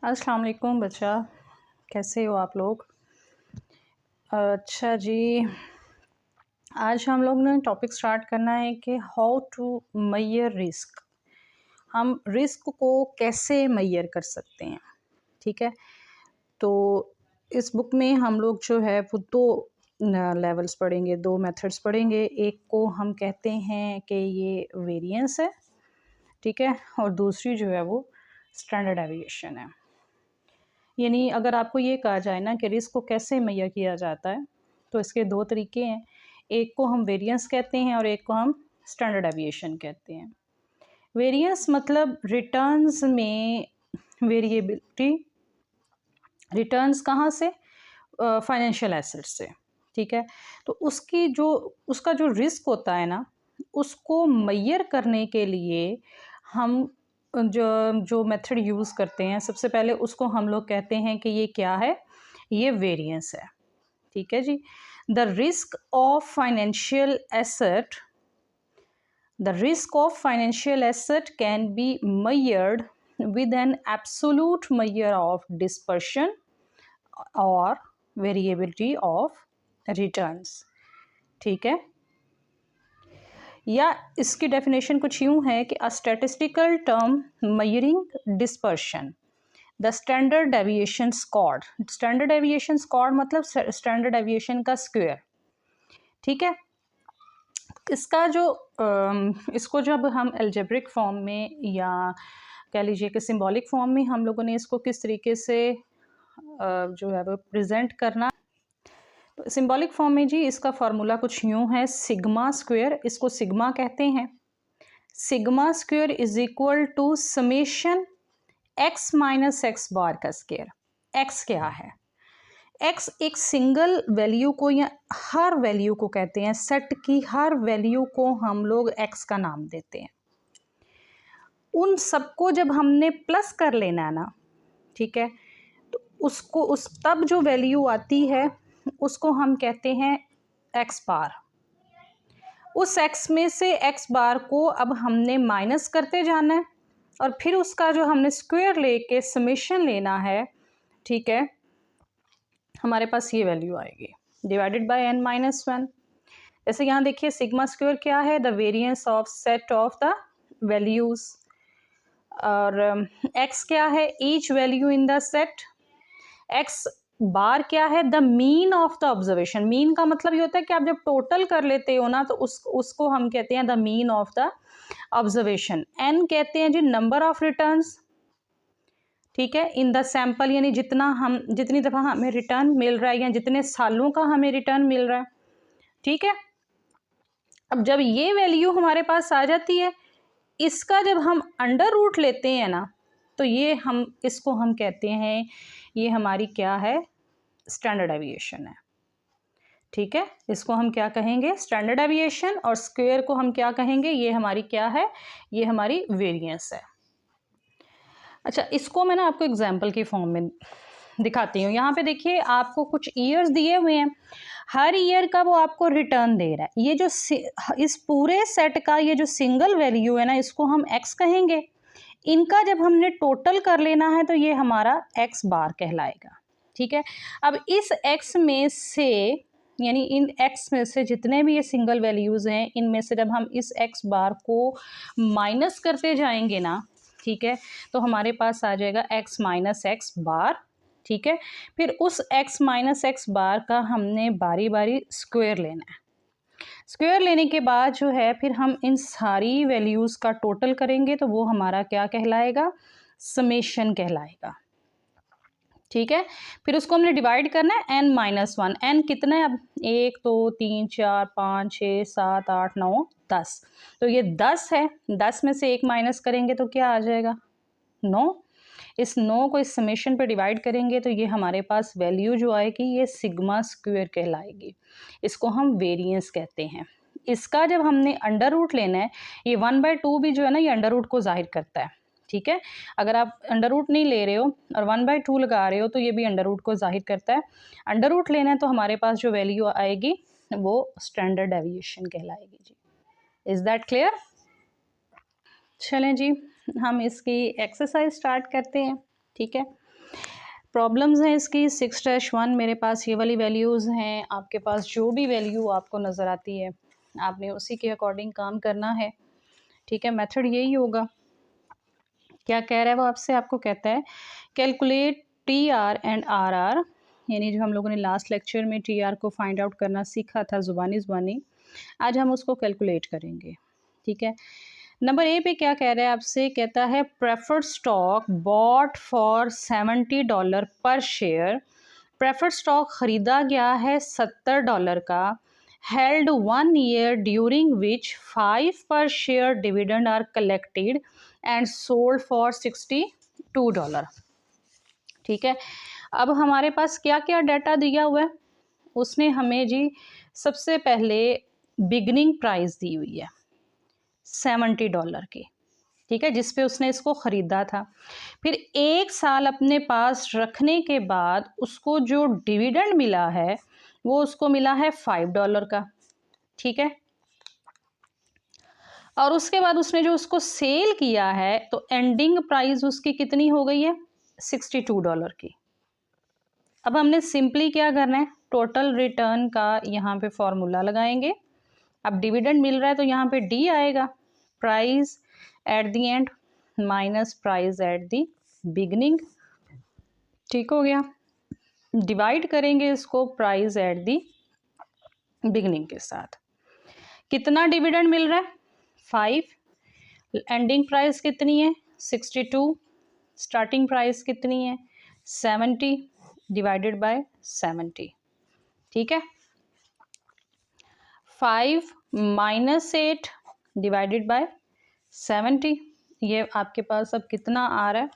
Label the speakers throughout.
Speaker 1: अस्सलाम वालेकुम बच्चा, कैसे हो आप लोग? अच्छा जी, आज हम लोग ने टॉपिक स्टार्ट करना है कि हाउ टू मेजर रिस्क। हम रिस्क को कैसे मेजर कर सकते हैं, ठीक है? तो इस बुक में हम लोग जो है वो दो लेवल्स पढ़ेंगे, दो मेथड्स पढ़ेंगे। एक को हम कहते हैं कि ये वेरिएंस है, ठीक है? और दूसरी जो है वो स्टैंडर्ड डेविएशन है। यानी अगर आपको ये कहा जाए ना कि रिस्क को कैसे मेजर किया जाता है, तो इसके दो तरीके हैं। एक को हम वेरिएंस कहते हैं और एक को हम स्टैंडर्ड डेविएशन कहते हैं। वेरिएंस मतलब रिटर्न्स में वेरिएबिलिटी, रिटर्न्स कहाँ से? फाइनेंशियल एसेट्स से, ठीक है? तो उसका जो रिस्क होता है ना, उसको मेजर करने के लिए हम जो जो मेथड यूज़ करते हैं, सबसे पहले उसको हम लोग कहते हैं कि ये क्या है? ये वेरिएंस है, ठीक है जी? The risk of financial asset The risk of financial asset can be measured with an absolute measure of dispersion or variability of returns, ठीक है? या इसकी डेफिनेशन कुछ यूँ है कि अ statistical term measuring dispersion, the standard deviation squad. Standard deviation squad मतलब standard deviation का स्क्वायर, ठीक है? इसका जो इसको जब हम अलजेब्रिक फॉर्म में या कह लीजिए कि सिंबॉलिक फॉर्म में हम लोगों ने इसको किस तरीके से जो है वो प्रेजेंट करना, तो सिंबॉलिक फॉर्म में जी इसका फार्मूला कुछ यूँ है, सिग्मा स्क्वायर, इसको सिग्मा कहते हैं। Sigma square is equal to summation x minus x bar का स्क्वायर। एक्स क्या है? एक्स एक सिंगल वैल्यू को या हर वैल्यू को कहते हैं, सेट की हर वैल्यू को हम लोग एक्स का नाम देते हैं। उन सबको जब हमने प्लस कर लेना है ना, ठीक है, तो उसको तब जो वैल्यू आती है उसको हम कहते हैं एक्स बार। उस एक्स में से एक्स बार को अब हमने माइनस करते जाना है और फिर उसका जो हमने स्क्वायर लेके समेशन लेना है, ठीक है, हमारे पास ये वैल्यू आएगी डिवाइडेड बाय n माइनस 1। जैसे यहाँ देखिए सिग्मा स्क्वायर क्या है? The variance of set of the values. और x क्या है? Each value in the set. x बार क्या है? The mean of the observation. Mean का मतलब ये होता है कि आप जब टोटल कर लेते हो ना, तो उसको हम कहते हैं the mean of the observation. n कहते हैं जी नंबर ऑफ रिटर्न्स, ठीक है, इन द सैंपल, यानी जितनी दफ़ा हमें रिटर्न मिल रहा है या जितने सालों का हमें रिटर्न मिल रहा है, ठीक है। अब जब ये वैल्यू हमारे पास आ जाती है, इसका जब हम अंडर रूट लेते हैं ना, तो इसको हम कहते हैं, ये हमारी क्या है? स्टैंडर्ड डेविएशन है, ठीक है। इसको हम क्या कहेंगे? Standard deviation. और स्क्वायर को हम क्या कहेंगे? ये हमारी क्या है? ये हमारी वेरिएंस है। अच्छा, इसको मैं ना आपको एग्जाम्पल की फॉर्म में दिखाती हूँ। यहाँ पे देखिए आपको कुछ ईयर्स दिए हुए हैं, हर ईयर का वो आपको रिटर्न दे रहा है। ये जो इस पूरे सेट का ये जो सिंगल वैल्यू है ना, इसको हम एक्स कहेंगे। इनका जब हमने टोटल कर लेना है तो ये हमारा एक्स बार कहलाएगा, ठीक है। अब इस एक्स में से, यानी इन एक्स में से जितने भी ये सिंगल वैल्यूज़ हैं, इनमें से जब हम इस एक्स बार को माइनस करते जाएंगे ना, ठीक है, तो हमारे पास आ जाएगा एक्स माइनस एक्स बार, ठीक है। फिर उस एक्स माइनस एक्स बार का हमने बारी बारी स्क्वायर लेना है। स्क्वायर लेने के बाद जो है फिर हम इन सारी वैल्यूज़ का टोटल करेंगे, तो वो हमारा क्या कहलाएगा? समेशन कहलाएगा, ठीक है। फिर उसको हमने डिवाइड करना है n माइनस 1। n कितना है? अब 1 2 3 4 5 6 7 8 9 10, तो ये 10 है। 10 में से 1 माइनस करेंगे तो क्या आ जाएगा? 9। इस 9 को इस समेशन पे डिवाइड करेंगे तो ये हमारे पास वैल्यू जो आएगी ये सिग्मा स्क्वायर कहलाएगी। इसको हम वेरिएंस कहते हैं। इसका जब हमने अंडर रूट लेना है, ये 1/2 भी जो है ना, ये अंडर रूट को जाहिर करता है, ठीक है। अगर आप अंडर रूट नहीं ले रहे हो और 1/2 लगा रहे हो तो ये भी अंडर रूट को जाहिर करता है। अंडर रूट लेना है तो हमारे पास जो वैल्यू आएगी वो स्टैंडर्ड डेविएशन कहलाएगी जी। Is that clear? चलें जी, हम इसकी एक्सरसाइज स्टार्ट करते हैं, ठीक है। प्रॉब्लम्स हैं इसकी 6-1 मेरे पास ये वाली वैल्यूज़ हैं, आपके पास जो भी वैल्यू आपको नज़र आती है आपने उसी के अकॉर्डिंग काम करना है, ठीक है। मेथड यही होगा। क्या कह रहा है वो आपसे, आपको कहता है calculate T R and R R, यानी जो हम लोगों ने लास्ट लेक्चर में टी आर को फाइंड आउट करना सीखा था ज़ुबानी, आज हम उसको कैलकुलेट करेंगे, ठीक है। नंबर ए पे क्या कह रहा है आपसे, कहता है प्रेफर्ड स्टॉक बॉट फॉर $70 पर शेयर, प्रेफर्ड स्टॉक ख़रीदा गया है $70 का, held 1 year during which 5 per share dividend are collected and sold for $62, ठीक है। अब हमारे पास क्या क्या डाटा दिया हुआ है, उसने हमें जी सबसे पहले बिगनिंग प्राइस दी हुई है $70 की, ठीक है, जिस पे उसने इसको ख़रीदा था। फिर 1 साल अपने पास रखने के बाद उसको जो डिविडेंड मिला है वो उसको मिला है $5 का, ठीक है। और उसके बाद उसने जो उसको सेल किया है तो एंडिंग प्राइस उसकी कितनी हो गई है $62 की। अब हमने सिंपली क्या करना है, टोटल रिटर्न का यहाँ पे फॉर्मूला लगाएंगे। अब डिविडेंड मिल रहा है तो यहाँ पे डी आएगा, price at the end minus price at the beginning, ठीक हो गया। डिवाइड करेंगे इसको प्राइस एट द बिगनिंग के साथ। कितना डिविडेंड मिल रहा है 5, एंडिंग प्राइस कितनी है 62, स्टार्टिंग प्राइस कितनी है 70 डिवाइडेड बाय 70, ठीक है। 5 माइनस 8 डिवाइडेड बाय 70, ये आपके पास अब कितना आ रहा है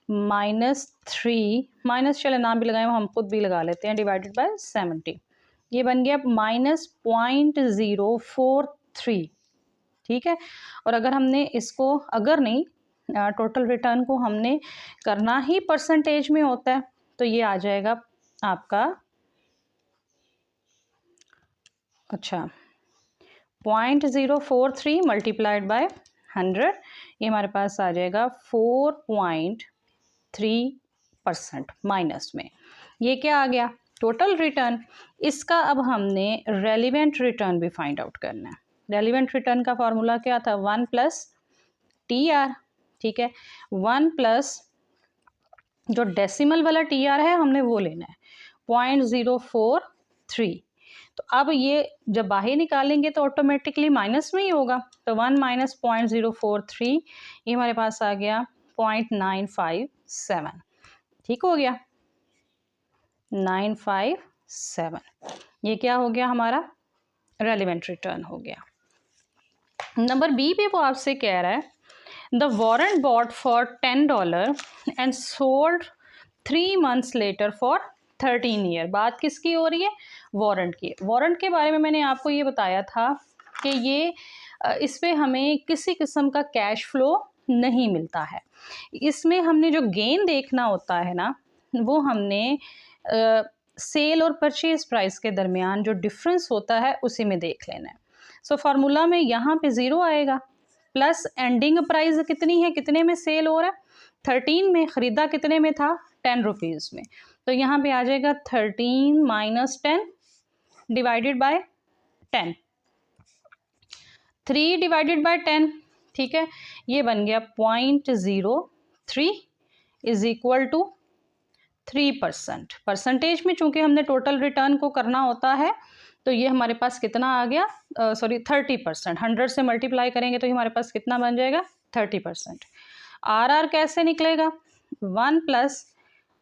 Speaker 1: -3, माइनस चले नाम भी लगाए हम खुद भी लगा लेते हैं, डिवाइडेड बाय 70, ये बन गया -0.043, ठीक है। और अगर हमने इसको, अगर नहीं टोटल रिटर्न को हमने करना ही परसेंटेज में होता है तो ये आ जाएगा आपका, अच्छा 0.043 मल्टीप्लाइड बाय 100, ये हमारे पास आ जाएगा 4.3% माइनस में। ये क्या आ गया टोटल रिटर्न। इसका अब हमने रेलिवेंट रिटर्न भी फाइंड आउट करना है। रेलिवेंट रिटर्न का फॉर्मूला क्या था 1 प्लस टी आर, ठीक है। 1 प्लस जो डेसिमल वाला टी आर है हमने वो लेना है 0.043, तो अब ये जब बाहर निकालेंगे तो ऑटोमेटिकली माइनस में ही होगा, तो 1 माइनस 0.043 ये हमारे पास आ गया 0.957, ठीक हो गया 957, ये क्या हो गया हमारा रेलिवेंट रिटर्न हो गया। नंबर बी पे वो आपसे कह रहा है the warrant bought for $10 and sold 3 months later for 13 year. बात किसकी हो रही है वारंट की। वारंट के बारे में मैंने आपको ये बताया था कि ये इस पे हमें किसी किस्म का कैश फ्लो नहीं मिलता है। इसमें हमने जो गेन देखना होता है ना वो हमने सेल और परचेज प्राइस के दरमियान जो डिफरेंस होता है उसी में देख लेना है। सो फार्मूला में यहाँ पे 0 आएगा, प्लस एंडिंग प्राइस कितनी है, कितने में सेल हो रहा है 13 में, ख़रीदा कितने में था 10 रुपीज़ में, तो यहाँ पे आ जाएगा 13 minus 10 divided by 10, 3 divided by 10, ठीक है। ये बन गया 0.03 इज इक्वल टू 3%। परसेंटेज में चूंकि हमने टोटल रिटर्न को करना होता है तो ये हमारे पास कितना आ गया 30%, 100 से मल्टीप्लाई करेंगे तो ये हमारे पास कितना बन जाएगा 30%। आर कैसे निकलेगा 1 plus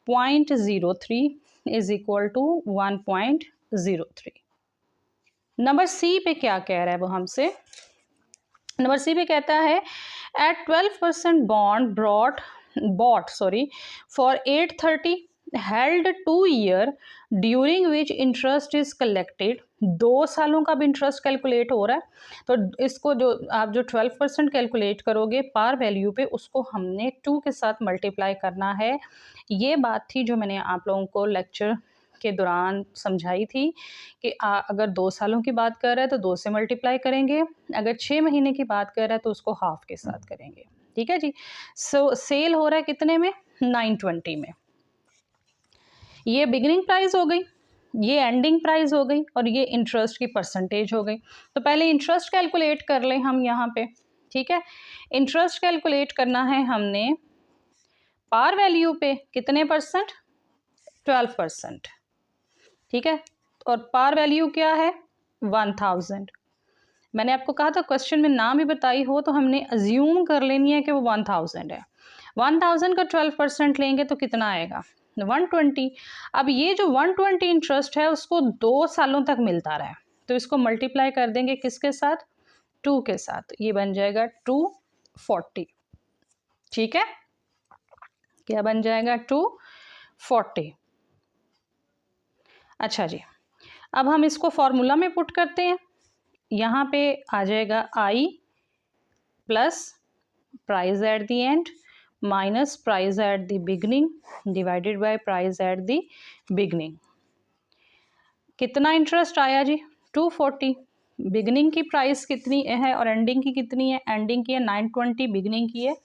Speaker 1: 0.03 is equal to 1.03। Number C पे क्या कह रहा है वो हमसे, नंबर सी पे कहता है at 12% bond bought for 830 held 2 year during which interest is collected, 2 सालों का भी इंटरेस्ट कैलकुलेट हो रहा है, तो इसको जो आप जो 12% कैलकुलेट करोगे पार वैल्यू पे उसको हमने 2 के साथ मल्टीप्लाई करना है। ये बात थी जो मैंने आप लोगों को लेक्चर के दौरान समझाई थी कि अगर 2 सालों की बात कर रहा है तो 2 से मल्टीप्लाई करेंगे, अगर 6 महीने की बात कर रहा है तो उसको हाफ के साथ करेंगे, ठीक है जी। सो सेल हो रहा है कितने में 920 में, ये बिगिनिंग प्राइस हो गई, ये एंडिंग प्राइस हो गई, और ये इंटरेस्ट की परसेंटेज हो गई। तो पहले इंटरेस्ट कैलकुलेट कर लें हम यहाँ पे, ठीक है। इंटरेस्ट कैलकुलेट करना है हमने पार वैल्यू पे, कितने परसेंट, 12%, ठीक है। और पार वैल्यू क्या है, 1000। मैंने आपको कहा था क्वेश्चन में ना भी बताई हो तो हमने अज्यूम कर लेनी है कि वो 1000 है। 1000 का 12% लेंगे तो कितना आएगा, 120। अब ये जो 120 इंटरेस्ट है उसको 2 सालों तक मिलता रहा है, तो इसको मल्टीप्लाई कर देंगे किसके साथ, 2 के साथ, ये बन जाएगा 240, ठीक है। क्या बन जाएगा, 240। अच्छा जी, अब हम इसको फॉर्मूला में पुट करते हैं। यहाँ पे आ जाएगा I plus price at the end minus price at the beginning divided by price at the beginning. कितना इंटरेस्ट आया जी, 240। बिगनिंग की प्राइस कितनी है और एंडिंग की कितनी है, एंडिंग की है 920, बिगनिंग की है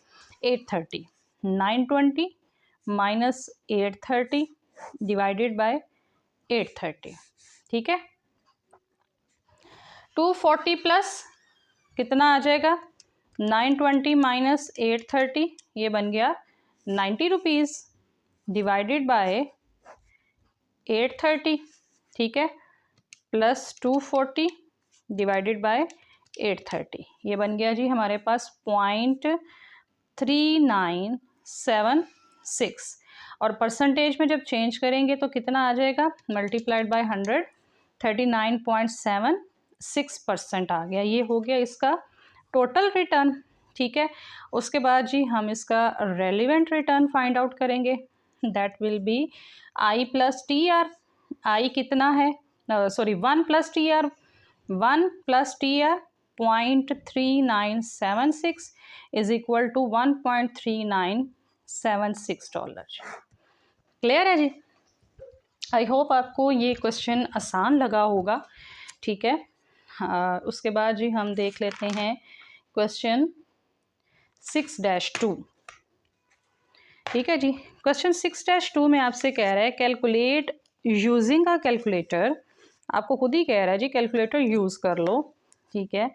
Speaker 1: 830। 920 माइनस 830 डिवाइडेड बाय 830, ठीक है। 240 प्लस कितना आ जाएगा, 920 माइनस 830, ये बन गया 90 रुपीज़ डिवाइडेड बाय 830, ठीक है, प्लस 240 डिवाइडेड बाय 830, ये बन गया जी हमारे पास 0.3976। और परसेंटेज में जब चेंज करेंगे तो कितना आ जाएगा, मल्टीप्लाइड बाय 100, 39.76% आ गया। ये हो गया इसका टोटल रिटर्न, ठीक है। उसके बाद जी हम इसका रेलिवेंट रिटर्न फाइंड आउट करेंगे, that will be I plus T R. I कितना है, sorry 1 plus T R, 1 plus T R 0.3976 is equal to $1.3976। Clear है जी। आई होप आपको ये क्वेश्चन आसान लगा होगा, ठीक है। उसके बाद जी हम देख लेते हैं क्वेश्चन 6-2, ठीक है जी। क्वेश्चन 6-2 में आपसे कह रहा है कैलकुलेट यूजिंग अ कैलकुलेटर, आपको खुद ही कह रहा है जी कैलकुलेटर यूज़ कर लो, ठीक है।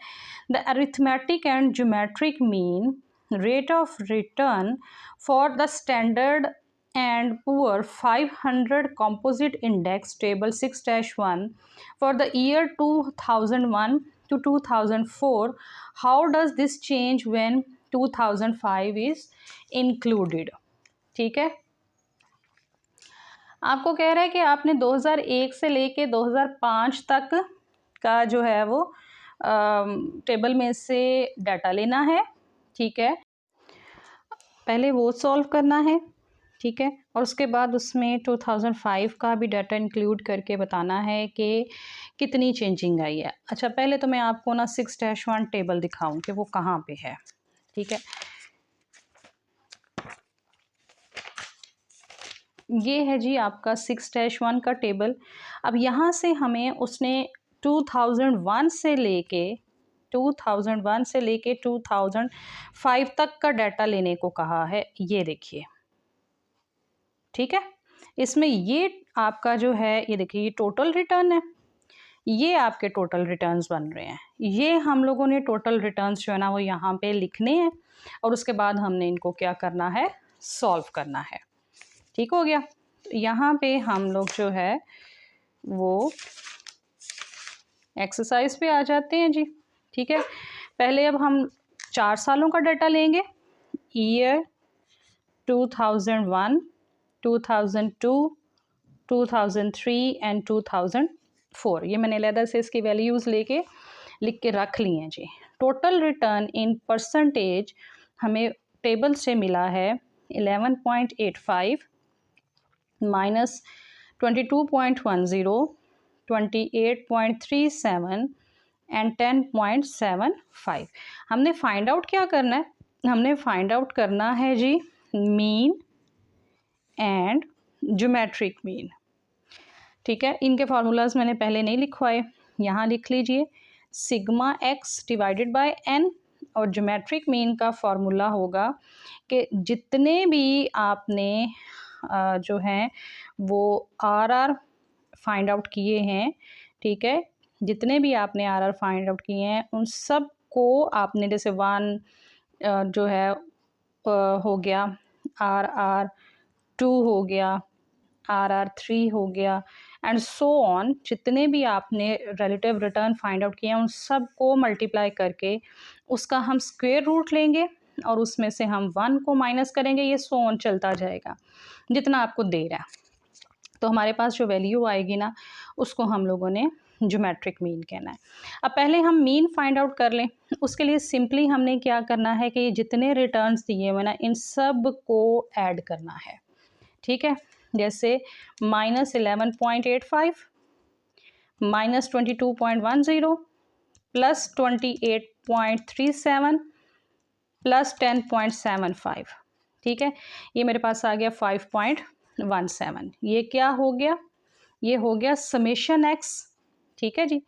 Speaker 1: The arithmetic and geometric mean rate of return for the standard and poor 500 composite index table 6-1 for the year 2001 to 2004, how does this change when 2005 is included, ठीक है। आपको कह रहा है कि आपने 2001 से लेके 2005 तक का जो है वो टेबल में से डाटा लेना है, ठीक है। पहले वो सॉल्व करना है, ठीक है, और उसके बाद उसमें 2005 का भी डाटा इंक्लूड करके बताना है कि कितनी चेंजिंग आई है। अच्छा, पहले तो मैं आपको ना 6-1 टेबल दिखाऊं कि वो कहाँ पे है, ठीक है। ये है जी आपका 6-1 का टेबल। अब यहाँ से हमें उसने 2001 से लेके 2005 तक का डाटा लेने को कहा है, ये देखिए, ठीक है। इसमें ये आपका जो है, ये देखिए, ये टोटल रिटर्न है, ये आपके टोटल रिटर्न्स बन रहे हैं। ये हम लोगों ने टोटल रिटर्न्स जो है ना वो यहाँ पे लिखने हैं और उसके बाद हमने इनको क्या करना है, सॉल्व करना है, ठीक हो गया। तो यहाँ पे हम लोग जो है वो एक्सरसाइज पे आ जाते हैं जी, ठीक है। पहले अब हम 4 सालों का डाटा लेंगे, ईयर 2001, 2002, 2003 एंड 2004। ये मैंने अलग से इसकी वैल्यूज़ लेके लिख के रख ली हैं जी। टोटल रिटर्न इन परसेंटेज हमें टेबल से मिला है 11.85 माइनस 22.10, 28.37 एंड 10.75। हमने फाइंड आउट क्या करना है, हमने फाइंड आउट करना है G mean and geometric mean, ठीक है। इनके फार्मूलाज मैंने पहले नहीं लिखवाए, यहाँ लिख लीजिए, sigma x divided by n, और ज्योमेट्रिक मीन का फार्मूला होगा कि जितने भी आपने जो हैं वो आर फाइंड आउट किए हैं, ठीक है। जितने भी आपने आर फाइंड आउट किए हैं उन सब को आपने जैसे 1 जो है हो गया, RR2 हो गया, RR3 हो गया एंड सो ऑन, जितने भी आपने रिलेटिव रिटर्न फाइंड आउट किए हैं उन सब को मल्टीप्लाई करके उसका हम स्क्वायर रूट लेंगे और उसमें से हम 1 को माइनस करेंगे, ये सो ऑन चलता जाएगा जितना आपको दे रहा है। तो हमारे पास जो वैल्यू आएगी ना उसको हम लोगों ने ज्योमेट्रिक मीन कहना है। अब पहले हम मीन फाइंड आउट कर लें। उसके लिए सिंपली हमने क्या करना है कि जितने रिटर्न्स दिए हुए ना इन सब को ऐड करना है, ठीक है। जैसे -11.85 -22.10 +28.37 +10.75, ठीक है। ये मेरे पास आ गया 5.17। ये क्या हो गया, ये हो गया समेशन एक्स, ठीक है जी।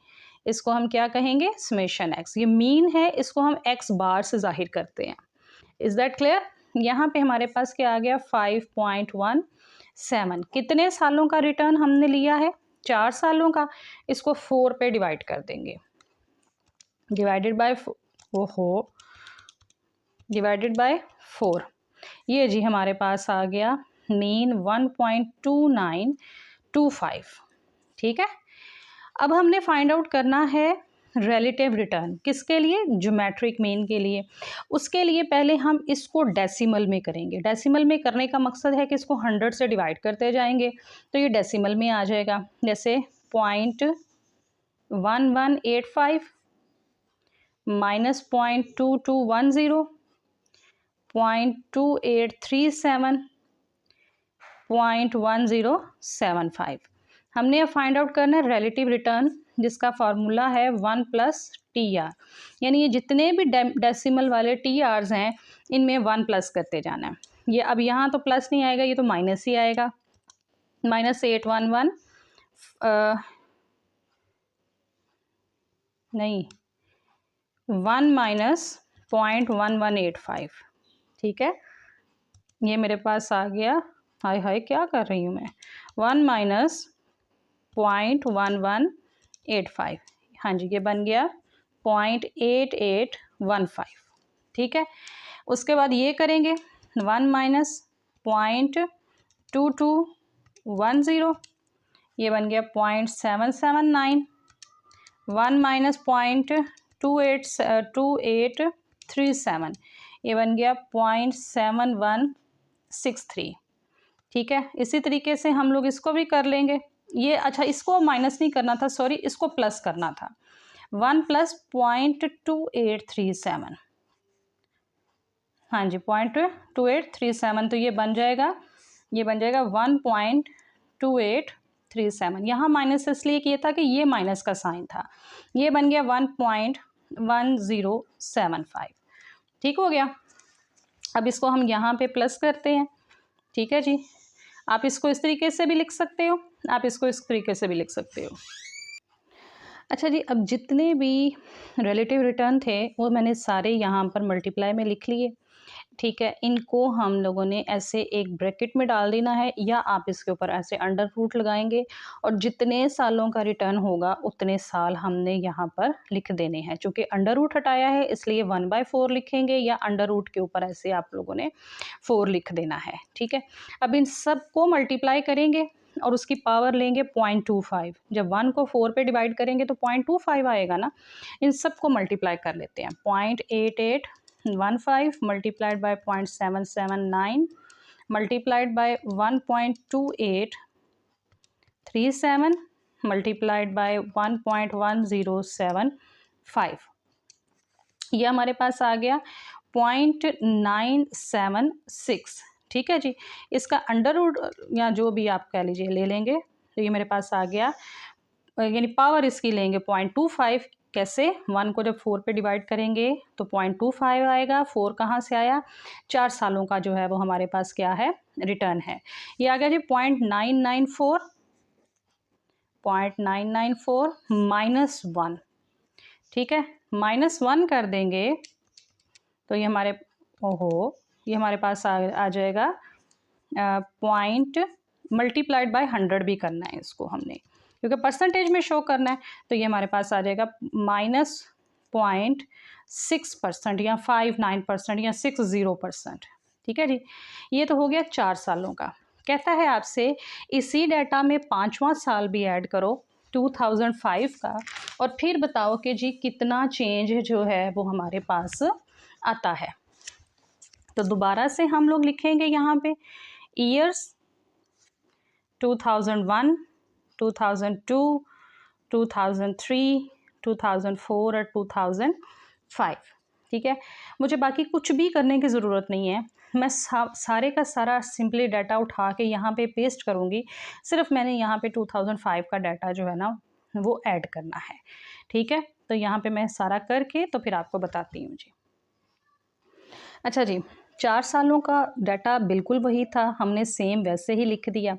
Speaker 1: इसको हम क्या कहेंगे, समेशन एक्स। ये मीन है, इसको हम एक्स बार से जाहिर करते हैं। Is that clear. यहाँ पे हमारे पास क्या आ गया 5.17। कितने सालों का रिटर्न हमने लिया है, 4 सालों का। इसको 4 पे डिवाइड कर देंगे, डिवाइडेड बाय डिवाइडेड बाय 4। ये जी हमारे पास आ गया मीन 1.2925, ठीक है। अब हमने फाइंड आउट करना है रिलेटिव रिटर्न, किसके लिए, ज्योमेट्रिक मीन के लिए। उसके लिए पहले हम इसको डेसिमल में करेंगे। डेसिमल में करने का मकसद है कि इसको 100 से डिवाइड करते जाएंगे तो ये डेसिमल में आ जाएगा। जैसे 0.1185 माइनस 0.2210 0.2837 0.1075। हमने अब फाइंड आउट करना है रिलेटिव रिटर्न, जिसका फार्मूला है 1 + TR। यानी ये जितने भी डेसिमल वाले TRs हैं इनमें 1 प्लस करते जाना है। ये अब यहाँ तो प्लस नहीं आएगा, ये तो माइनस ही आएगा। -811 नहीं 1 - 0.1185, ठीक है। ये मेरे पास आ गया, हाय हाय क्या कर रही हूँ मैं, 1 - 0.1185। हाँ जी, ये बन गया 0.8815, ठीक है। उसके बाद ये करेंगे 1 - 0.2210, ये बन गया 0.779। 1 - 0.2837, ये बन गया 0.7163, ठीक है। इसी तरीके से हम लोग इसको भी कर लेंगे। ये अच्छा, इसको माइनस नहीं करना था, सॉरी, इसको प्लस करना था। 1 + 0.2837, हाँ जी 0.2837, तो ये बन जाएगा 1.2837। यहाँ माइनस इसलिए किया था कि ये माइनस का साइन था। ये बन गया 1.1075, ठीक हो गया। अब इसको हम यहाँ पे प्लस करते हैं, ठीक है जी। आप इसको इस तरीके से भी लिख सकते हो, आप इसको इस तरीके से भी लिख सकते हो। अच्छा जी, अब जितने भी रिलेटिव रिटर्न थे वो मैंने सारे यहाँ पर मल्टीप्लाई में लिख लिए, ठीक है। इनको हम लोगों ने ऐसे एक ब्रैकेट में डाल देना है, या आप इसके ऊपर ऐसे अंडर रूट लगाएंगे और जितने सालों का रिटर्न होगा उतने साल हमने यहाँ पर लिख देने हैं। चूँकि अंडर रूट हटाया है इसलिए 1/4 लिखेंगे, या अंडर रूट के ऊपर ऐसे आप लोगों ने 4 लिख देना है, ठीक है। अब इन सब को मल्टीप्लाई करेंगे और उसकी पावर लेंगे 0.25। जब 1 को 4 पे डिवाइड करेंगे तो 0.25 आएगा ना। इन सब को मल्टीप्लाई कर लेते हैं। 0.8815 multiplied by 0.779 multiplied by 1.2837 multiplied by 1.1075। ये हमारे पास आ गया 0.976, ठीक है जी। इसका अंडर रूट या जो भी आप कह लीजिए ले लेंगे, तो ये मेरे पास आ गया, यानी पावर इसकी लेंगे 0.25। कैसे, 1 को जब 4 पे डिवाइड करेंगे तो 0.25 आएगा। 4 कहाँ से आया, 4 सालों का जो है वो हमारे पास क्या है, रिटर्न है। ये आ गया जी 0.994 -1, ठीक है। -1 कर देंगे तो ये हमारे ये हमारे पास आ जाएगा पॉइंट मल्टीप्लाइड बाय 100 भी करना है इसको हमने, क्योंकि परसेंटेज में शो करना है। तो ये हमारे पास आ जाएगा -0.6% या 59% या 60%। ठीक है जी, ये तो हो गया 4 सालों का। कहता है आपसे इसी डाटा में 5वां साल भी ऐड करो 2005 का, और फिर बताओ कि जी कितना चेंज जो है वो हमारे पास आता है। तो दोबारा से हम लोग लिखेंगे यहाँ पे ईयर्स 2001, 2002, 2003, 2004 और 2005। ठीक है, मुझे बाकी कुछ भी करने की ज़रूरत नहीं है, मैं सारे का सारा सिंपली डाटा उठा के यहाँ पे पेस्ट करूँगी। सिर्फ मैंने यहाँ पे 2005 का डाटा जो है ना वो ऐड करना है। ठीक है, तो यहाँ पे मैं सारा करके तो फिर आपको बताती हूँ जी। अच्छा जी, 4 सालों का डाटा बिल्कुल वही था, हमने सेम वैसे ही लिख दिया।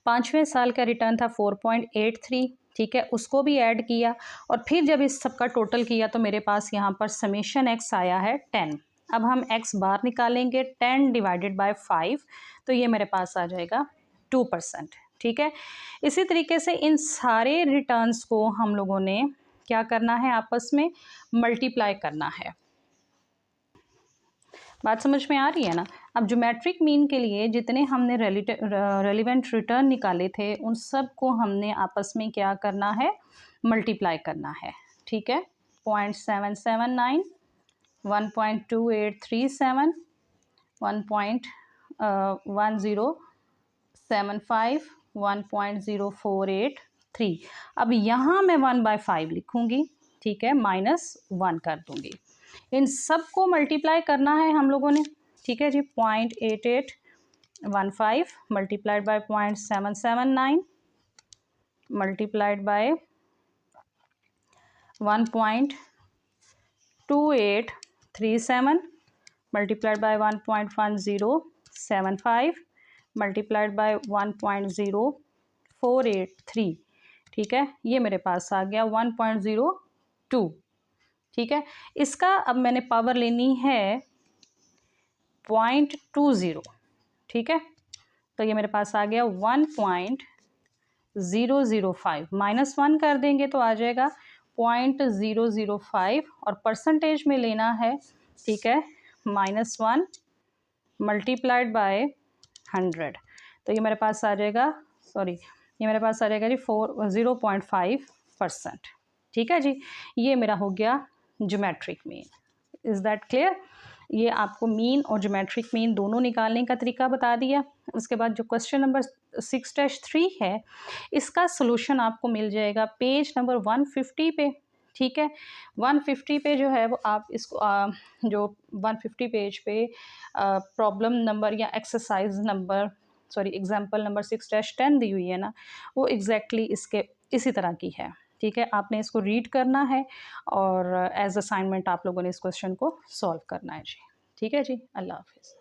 Speaker 1: 5वें साल का रिटर्न था 4.83। ठीक है, उसको भी ऐड किया और फिर जब इस सबका टोटल किया तो मेरे पास यहाँ पर समेशन एक्स आया है 10। अब हम एक्स बार निकालेंगे, 10 डिवाइडेड बाय 5, तो ये मेरे पास आ जाएगा 2%। ठीक है, इसी तरीके से इन सारे रिटर्न्स को हम लोगों ने क्या करना है, आपस में मल्टीप्लाई करना है। बात समझ में आ रही है ना। अब ज्योमेट्रिक मीन के लिए जितने हमने रेलिवेंट रिटर्न निकाले थे उन सब को हमने आपस में क्या करना है, मल्टीप्लाई करना है। ठीक है, 0.779, 1.2837, 1.1075, 1.0483। अब यहाँ मैं 1/5 लिखूँगी। ठीक है, -1 कर दूँगी। इन सब को मल्टीप्लाई करना है हम लोगों ने। ठीक है जी, 0.8815 multiplied by 0.779 multiplied by 1.2837 multiplied by 1.1075 multiplied by 1.0483। ठीक है, ये मेरे पास आ गया 1.02। ठीक है, इसका अब मैंने पावर लेनी है 0.20। ठीक है, तो ये मेरे पास आ गया 1.005, -1 कर देंगे तो आ जाएगा 0.005 और परसेंटेज में लेना है। ठीक है, -1 मल्टीप्लाइड बाय 100, तो ये मेरे पास आ जाएगा, ये मेरे पास आ जाएगा जी 0.5%। ठीक है जी, ये मेरा हो गया geometric mean. Is that clear? ये आपको मीन और ज्योमेट्रिक मीन दोनों निकालने का तरीका बता दिया। उसके बाद जो क्वेश्चन नंबर 6-3 है, इसका सॉल्यूशन आपको मिल जाएगा पेज नंबर 150 पे। ठीक है, 150 पे जो है वो आप इसको जो 150 पेज पे प्रॉब्लम नंबर या एक्सरसाइज नंबर एग्जाम्पल नंबर 6-10 दी हुई है ना, वो एग्जैक्टली इसी तरह की है। ठीक है, आपने इसको रीड करना है और एज असाइनमेंट आप लोगों ने इस क्वेश्चन को सॉल्व करना है जी। ठीक है जी, अल्लाह हाफिज़।